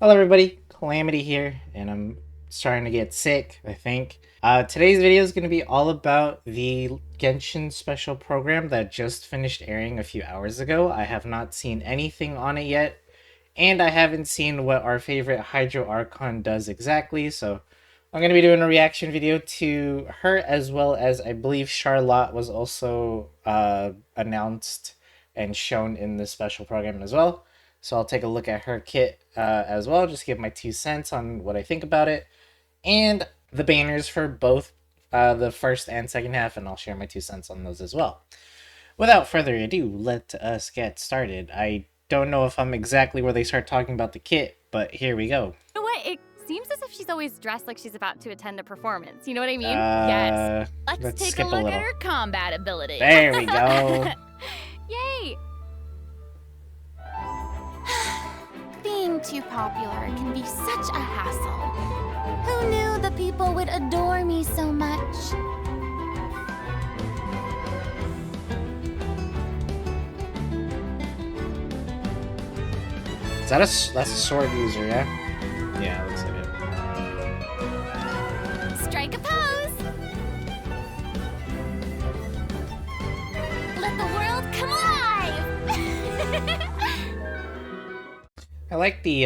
Hello everybody, Calamity here, and I'm starting to get sick, I think. Today's video is going to be all about the Genshin special program that just finished airing a few hours ago. I have not seen anything on it yet, and I haven't seen what our favorite Hydro Archon does exactly, so I'm going to be doing a reaction video to her, as well as I believe Charlotte was also announced and shown in the special program as well. So I'll take a look at her kit as well, just give my 2 cents on what I think about it, and the banners for both the first and second half, and I'll share my 2 cents on those as well. Without further ado, let us get started. I don't know if I'm exactly where they start talking about the kit, but here we go. You know what? It seems as if she's always dressed like she's about to attend a performance. You know what I mean? Yes. Let's take a look at her combat ability. There we go. Yay! Being too popular can be such a hassle. Who knew the people would adore me so much? That's a sword user, yeah? Yeah, looks like it. Strike a pose! Let the world come alive! I like the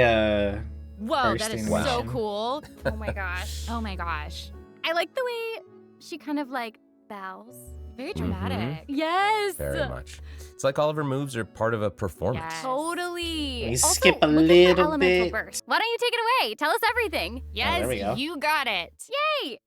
Whoa, that is so animation. cool. Oh my gosh. Oh my gosh. I like the way she kind of like bows. Very dramatic. Yes. Very much. It's like all of her moves are part of a performance. Yes. Totally. We Also, skip a look at the little elemental bit. burst. Why don't you take it away? Tell us everything. Yes, there we go. you got it. Yay!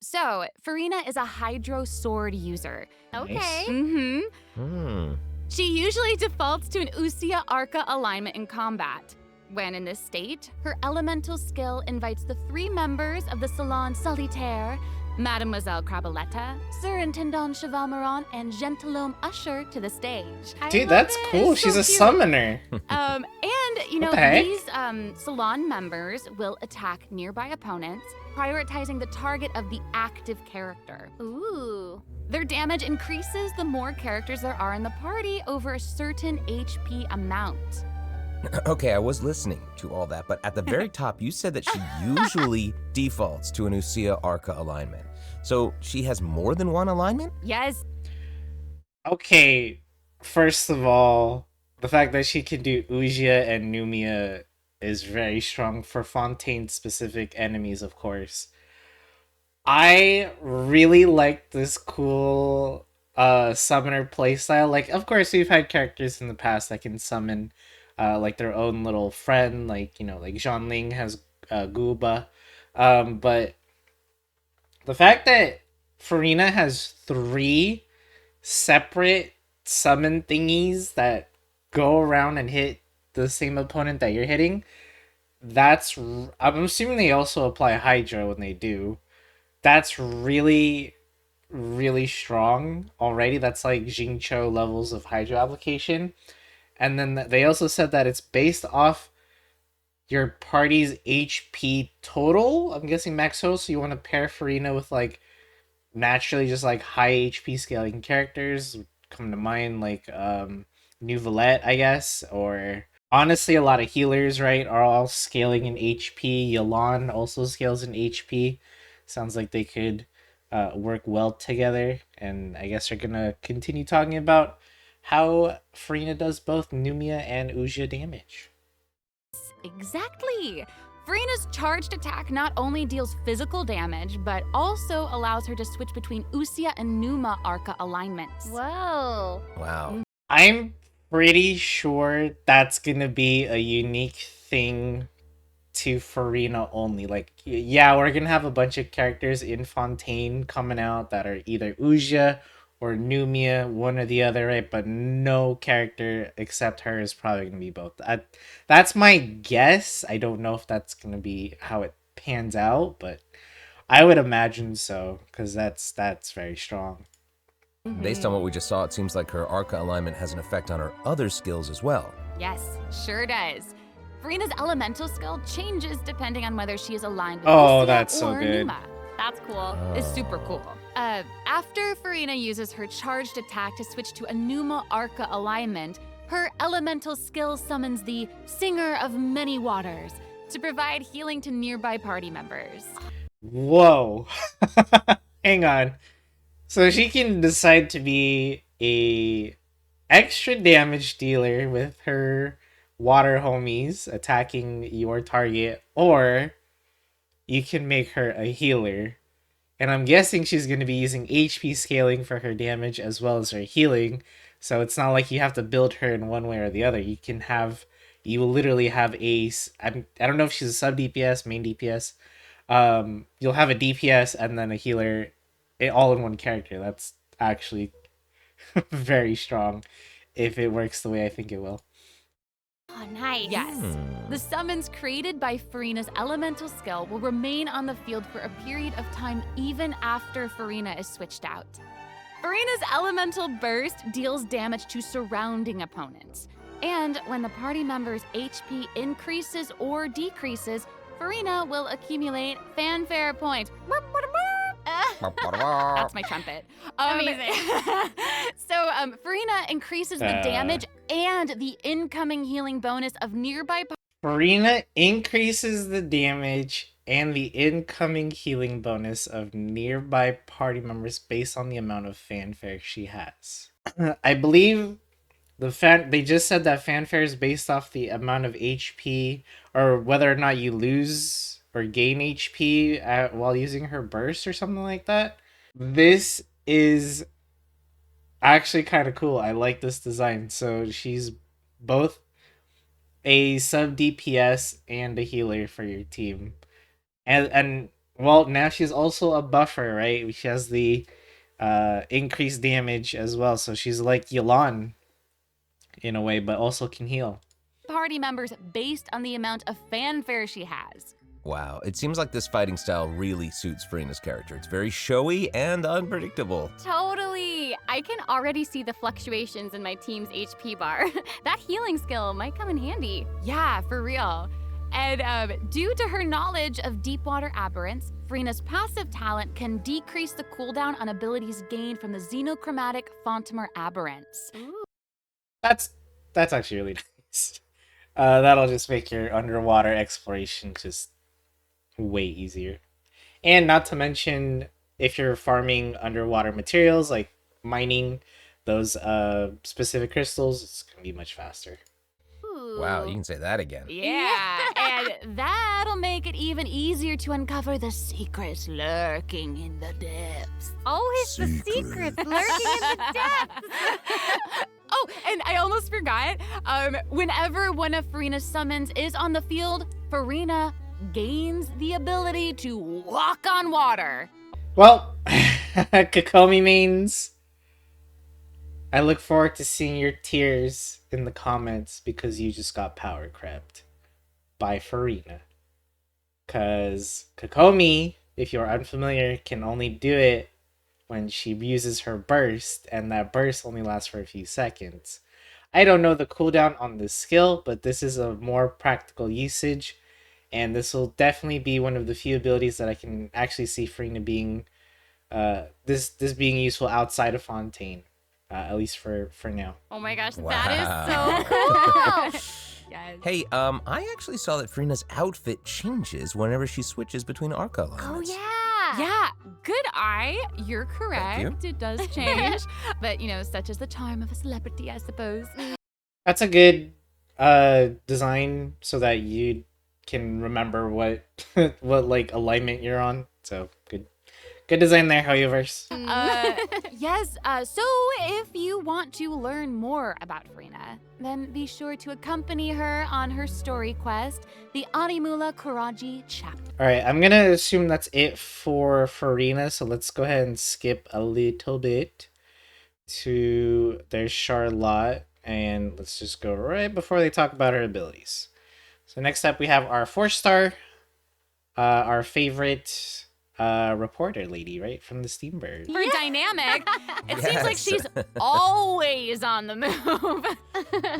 So, Furina is a Hydro sword user. Nice. Mm-hmm. She usually defaults to an Usia Arca alignment in combat. When in this state, her elemental skill invites the 3 members of the Salon Solitaire, Mademoiselle Crabaletta, Surintendant Chevalmeron, and Gentilhomme Usher to the stage. Dude, that's cool. She's a summoner. And, you know, What the heck? these salon members will attack nearby opponents, prioritizing the target of the active character. Ooh. Their damage increases the more characters there are in the party over a certain HP amount. Okay, I was listening to all that, but at the very top, you said that she usually defaults to an Usia Arca alignment. So she has more than one alignment? Yes. Okay, first of all, the fact that she can do Ujia and Numia is very strong for Fontaine-specific enemies, of course. I really like this cool summoner playstyle. Like, of course, we've had characters in the past that can summon like their own little friend, like, you know, like Zhonling has Guba. But the fact that Furina has 3 separate summon thingies that go around and hit the same opponent that you're hitting, I'm assuming they also apply Hydra when they do. That's really, really strong already. That's like Jingcho levels of Hydra application. And then they also said that it's based off your party's HP total. I'm guessing max total, so you want to pair Furina with like naturally just like high HP scaling characters. Come to mind like Nuvolette, I guess, or honestly a lot of healers, right, are all scaling in HP. Yelan also scales in HP. Sounds like they could work well together, and I guess they're gonna continue talking about how Furina does both Numia and Ujia damage. Exactly. Furina's charged attack not only deals physical damage, but also allows her to switch between Usia and Numa Arca alignments. Whoa. Wow. I'm pretty sure that's gonna be a unique thing to Furina only. Like, yeah, we're gonna have a bunch of characters in Fontaine coming out that are either Ujia or Numia, one or the other, right? But no character except her is probably gonna be both. That's my guess. I don't know if that's gonna be how it pans out, but I would imagine so, because that's very strong. Based on what we just saw, it seems like her Arca alignment has an effect on her other skills as well. Yes, sure does. Furina's elemental skill changes depending on whether she is aligned with Oh, Usia that's so or good. Numa. That's cool. It's super cool. After Furina uses her charged attack to switch to a Numa Arca alignment, her elemental skill summons the Singer of Many Waters to provide healing to nearby party members. Whoa. Hang on. So she can decide to be a extra damage dealer with her water homies attacking your target, or you can make her a healer. And I'm guessing she's going to be using HP scaling for her damage as well as her healing. So it's not like you have to build her in one way or the other. You will literally have I don't know if she's a sub DPS, main DPS. You'll have a DPS and then a healer, all in one character. That's actually very strong if it works the way I think it will. Oh, nice. Yes. The summons created by Furina's elemental skill will remain on the field for a period of time even after Furina is switched out. Furina's elemental burst deals damage to surrounding opponents. And when the party member's HP increases or decreases, Furina will accumulate fanfare points. That's my trumpet. Amazing. So Furina increases the damage and the incoming healing bonus of nearby. Furina increases the damage and the incoming healing bonus of nearby party members based on the amount of fanfare she has. I believe they just said that fanfare is based off the amount of HP or whether or not you lose or gain HP while using her burst or something like that. This is actually kind of cool. I like this design. So she's both a sub DPS and a healer for your team. And well, now she's also a buffer, right? She has the increased damage as well. So she's like Yelan in a way, but also can heal. Party members based on the amount of fanfare she has. Wow, it seems like this fighting style really suits Furina's character. It's very showy and unpredictable. Totally. I can already see the fluctuations in my team's HP bar. That healing skill might come in handy. Yeah, for real. And due to her knowledge of deep water aberrants, Furina's passive talent can decrease the cooldown on abilities gained from the xenochromatic Fontamer aberrants. Ooh. That's actually really nice. That'll just make your underwater exploration just way easier. And not to mention, if you're farming underwater materials, like mining those specific crystals, it's going to be much faster. Ooh. Wow, you can say that again. Yeah, and that'll make it even easier to uncover the secrets lurking in the depths. Always the secrets lurking in the depths. Oh, and I almost forgot. Whenever one of Furina's summons is on the field, Furina gains the ability to walk on water. Well, Kokomi mains, I look forward to seeing your tears in the comments because you just got power crept by Furina. Because Kokomi, if you're unfamiliar, can only do it when she uses her burst, and that burst only lasts for a few seconds. I don't know the cooldown on this skill, but this is a more practical usage, and this will definitely be one of the few abilities that I can actually see Furina being this being useful outside of Fontaine, at least for now. Oh my gosh, Wow. that is so cool. Yes. Hey, I actually saw that Furina's outfit changes whenever she switches between Arca Oh alignments. yeah. Yeah, good eye. You're correct. Thank It does change. But, such is the charm of a celebrity, I suppose. That's a good design so that you can remember what what like alignment you're on. So good design there, Hoyoverse. Yes, so if you want to learn more about Furina, then be sure to accompany her on her story quest, the Animula Kuraji chapter. All right, I'm gonna assume that's it for Furina. So let's go ahead and skip a little bit to there's Charlotte, and let's just go right before they talk about her abilities. So next up we have our 4-star, our favorite reporter lady, right, from the Steambird. For dynamic, it seems like Yes. she's always on the move.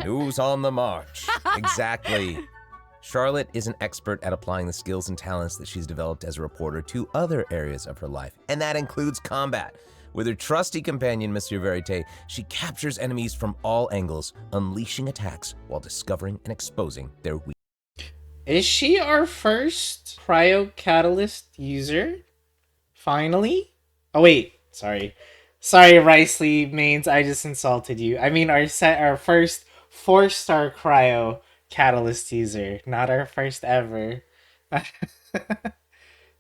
News on the march. Exactly. Charlotte is an expert at applying the skills and talents that she's developed as a reporter to other areas of her life, and that includes combat. With her trusty companion, Monsieur Verite, she captures enemies from all angles, unleashing attacks while discovering and exposing their weaknesses. Is she our first cryo catalyst user? Finally? Oh wait, sorry. Sorry, Ricely mains, I just insulted you. I mean our first 4-star cryo catalyst user, not our first ever.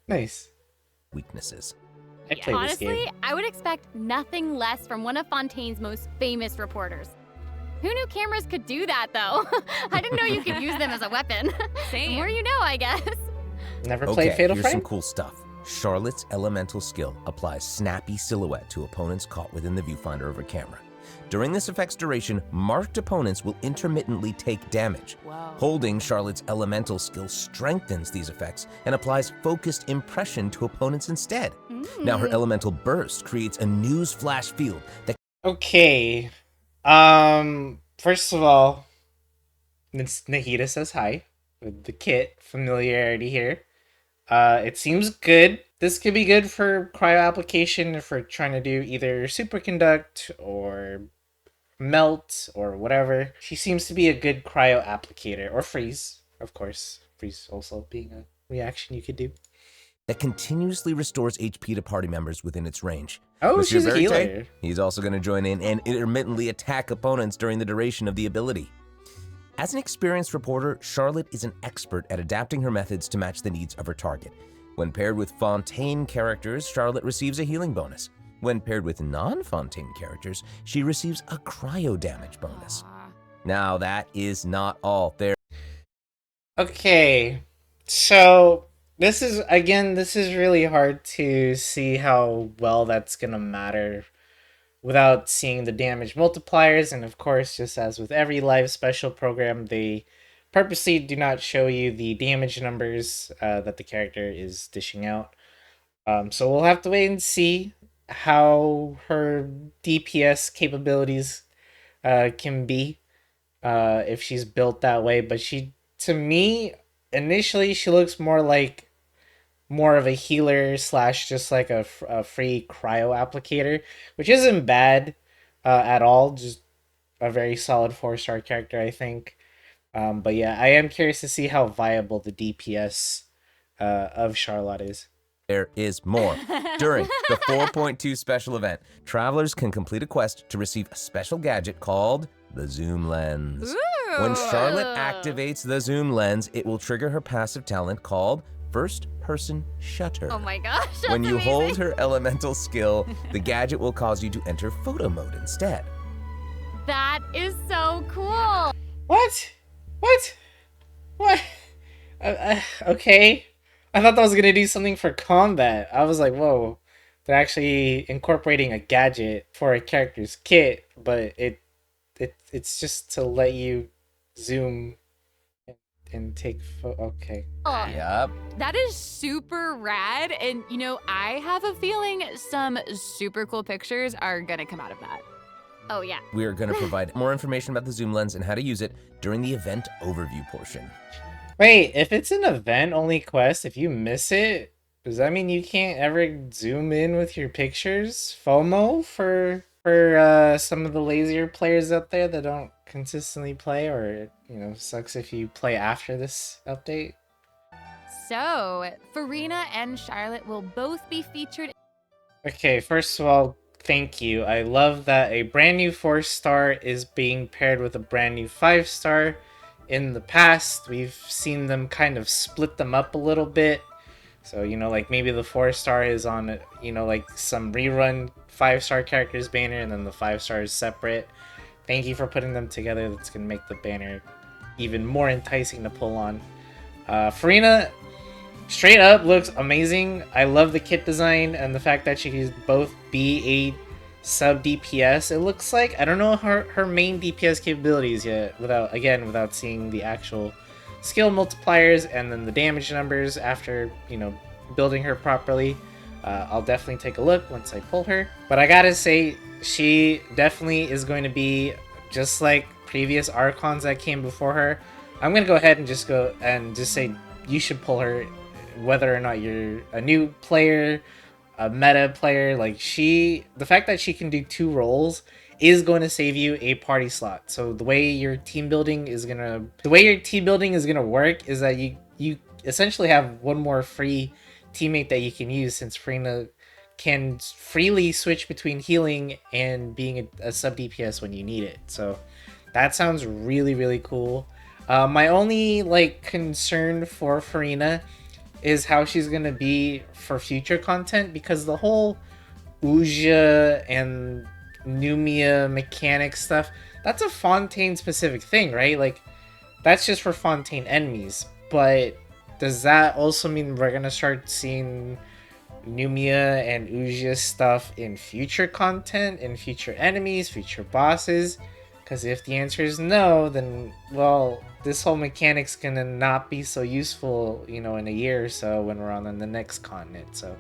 Nice. Weaknesses. I played this Honestly, game. I would expect nothing less from one of Fontaine's most famous reporters. Who knew cameras could do that, though? I didn't know you could use them as a weapon. The more you know, I guess. Never played Fatal here's some Frame? cool stuff. Charlotte's elemental skill applies snappy silhouette to opponents caught within the viewfinder of her camera. During this effect's duration, marked opponents will intermittently take damage. Wow. Holding Charlotte's elemental skill strengthens these effects and applies focused impression to opponents instead. Now her elemental burst creates a news flash field that Okay. First of all, Nahida says hi with the kit familiarity here. It seems good. This could be good for cryo application if we're trying to do either superconduct or melt or whatever. She seems to be a good cryo applicator, or freeze, of course. Freeze also being a reaction you could do. that continuously restores HP to party members within its range. Oh, Monsieur she's a Verite, healer. He's also going to join in and intermittently attack opponents during the duration of the ability. As an experienced reporter, Charlotte is an expert at adapting her methods to match the needs of her target. When paired with Fontaine characters, Charlotte receives a healing bonus. When paired with non-Fontaine characters, she receives a cryo damage bonus. Now, that is not all. Okay, so this is really hard to see how well that's gonna matter without seeing the damage multipliers, and of course, just as with every live special program, they purposely do not show you the damage numbers that the character is dishing out. So we'll have to wait and see how her DPS capabilities can be if she's built that way. But to me, initially, she looks more of a healer slash just like a free cryo applicator, which isn't bad at all. Just a very solid 4-star character, I think. But yeah, I am curious to see how viable the DPS of Charlotte is. There is more. During the 4.2 special event, travelers can complete a quest to receive a special gadget called the Zoom Lens. When Charlotte activates the Zoom Lens, it will trigger her passive talent called First Person Shutter. Oh my gosh, that's When you amazing. hold her elemental skill, the gadget will cause you to enter photo mode instead. That is so cool. What? Okay. I thought that was gonna do something for combat. I was like, whoa, they're actually incorporating a gadget for a character's kit, but it's just to let you zoom and take okay. Oh, Yup. that is super rad. And, you know, I have a feeling some super cool pictures are going to come out of that. Oh, yeah. We are going to provide more information about the Zoom Lens and how to use it during the event overview portion. Wait, if it's an event-only quest, if you miss it, does that mean you can't ever zoom in with your pictures? FOMO for some of the lazier players out there that don't consistently play, or, you know, sucks if you play after this update? So, Furina and Charlotte will both be featured. Okay, first of all, thank you. I love that a brand new 4-star is being paired with a brand new 5-star. In the past, we've seen them kind of split them up a little bit. So, you know, like maybe the 4-star is on, you know, like some rerun 5-star characters banner, and then the 5-star is separate. Thank you for putting them together. That's going to make the banner even more enticing to pull on. Furina, straight up, looks amazing. I love the kit design and the fact that she can both be a sub DPS. It looks like, I don't know her main DPS capabilities yet, without seeing the actual skill multipliers and then the damage numbers after, you know, building her properly. I'll definitely take a look once I pull her. But I gotta say, she definitely is going to be just like previous Archons that came before her. I'm gonna go ahead and just say you should pull her, whether or not you're a new player a meta player, like the fact that she can do 2 roles is going to save you a party slot. So the way your team building is gonna work is that you essentially have one more free teammate that you can use, since Furina can freely switch between healing and being a sub DPS when you need it. So that sounds really, really cool. My only like concern for Furina is how she's gonna be for future content, because the whole Uja and Numia mechanic stuff, that's a Fontaine specific thing, right? Like, that's just for Fontaine enemies. But does that also mean we're gonna start seeing Numia and Uja stuff in future content, in future enemies, future bosses? Because if the answer is no, then, well, this whole mechanic's gonna not be so useful, you know, in a year or so when we're on the next continent. So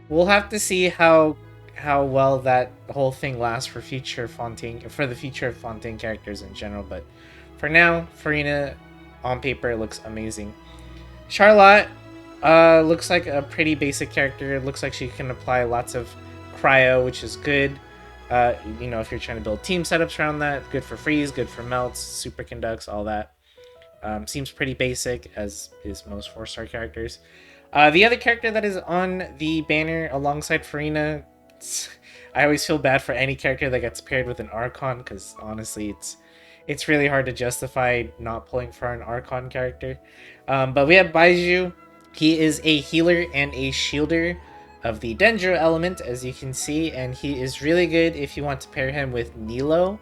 we'll have to see how well that whole thing lasts for the future of Fontaine characters in general. But for now, Furina on paper looks amazing. Charlotte looks like a pretty basic character. It looks like she can apply lots of cryo, which is good. You know, if you're trying to build team setups around that, good for freeze, good for melts, super conducts, all that. Seems pretty basic, as is most 4-star characters. The other character that is on the banner alongside Furina, I always feel bad for any character that gets paired with an Archon, because honestly, it's really hard to justify not pulling for an Archon character. But we have Baizhu. He is a healer and a shielder of the Dendro element, as you can see, and he is really good if you want to pair him with Nilo.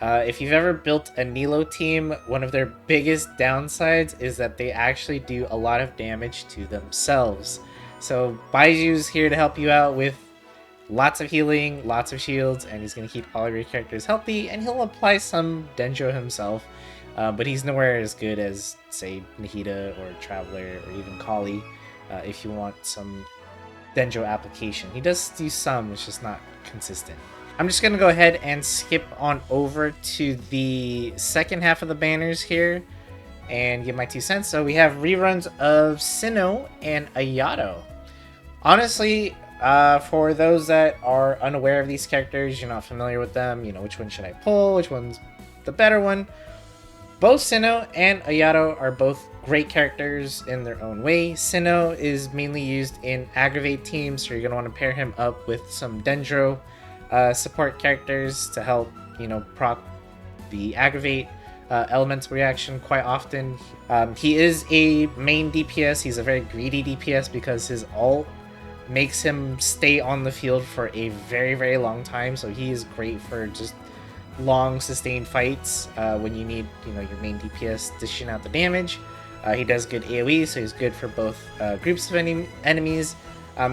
If you've ever built a Nilo team, one of their biggest downsides is that they actually do a lot of damage to themselves. So Baiju's here to help you out with lots of healing, lots of shields, and he's going to keep all of your characters healthy, and he'll apply some Dendro himself, but he's nowhere as good as, say, Nahida or Traveler or even Kali, if you want some Dendro application. He does do some, it's just not consistent. I'm just going to go ahead and skip on over to the second half of the banners here and give my 2 cents. So we have reruns of Cyno and Ayato. Honestly, for those that are unaware of these characters, you're not familiar with them, you know, which one should I pull, which one's the better one? Both Cyno and Ayato are both great characters in their own way. Cyno is mainly used in aggravate teams, so you're going to want to pair him up with some Dendro support characters to help, you know, proc the aggravate elemental reaction quite often. He is a main DPS. He's a very greedy DPS because his ult makes him stay on the field for a very, very long time, so he is great for just long sustained fights when you need, you know, your main DPS dishing out the damage. He does good AoE, so he's good for both groups of enemies.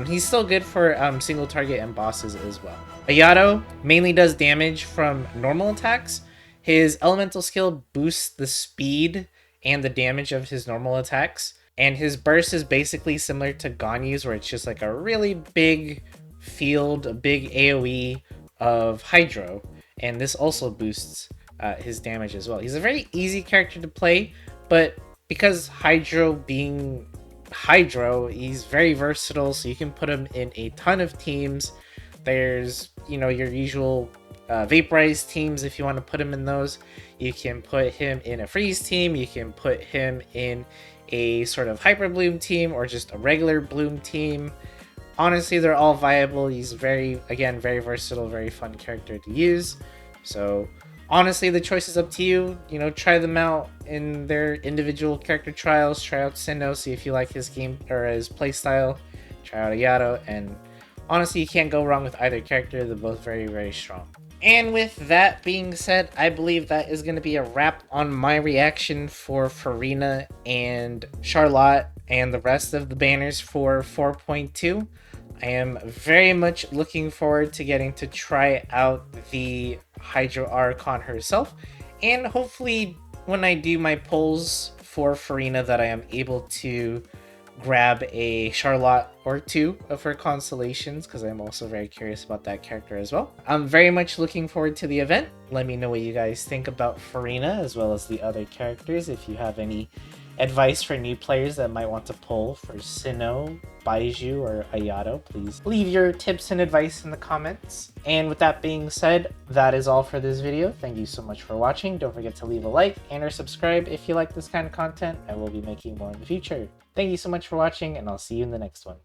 He's still good for single target and bosses as well. Ayato mainly does damage from normal attacks. His elemental skill boosts the speed and the damage of his normal attacks, and his burst is basically similar to Ganyu's, where it's just like a really big field, a big AoE of Hydro, and this also boosts his damage as well. He's a very easy character to play, but because Hydro being Hydro, he's very versatile, so you can put him in a ton of teams. There's, you know, your usual vaporized teams if you want to put him in those. You can put him in a freeze team, you can put him in a sort of hyper bloom team, or just a regular bloom team. Honestly, they're all viable. He's very versatile, very fun character to use. So honestly, the choice is up to you. You know, try them out in their individual character trials. Try out Cyno, see if you like his game or his playstyle. Try out Ayato, and honestly, you can't go wrong with either character. They're both very, very strong. And with that being said, I believe that is going to be a wrap on my reaction for Furina and Charlotte and the rest of the banners for 4.2. I am very much looking forward to getting to try out the Hydro Archon herself, and hopefully when I do my polls for Furina that I am able to grab a Charlotte or 2 of her constellations, because I'm also very curious about that character as well. I'm very much looking forward to the event. Let me know what you guys think about Furina as well as the other characters. If you have any advice for new players that might want to pull for Cyno, Baizhu, or Ayato, please leave your tips and advice in the comments. And with that being said, that is all for this video. Thank you so much for watching. Don't forget to leave a like and or subscribe if you like this kind of content, and we'll be making more in the future. Thank you so much for watching, and I'll see you in the next one.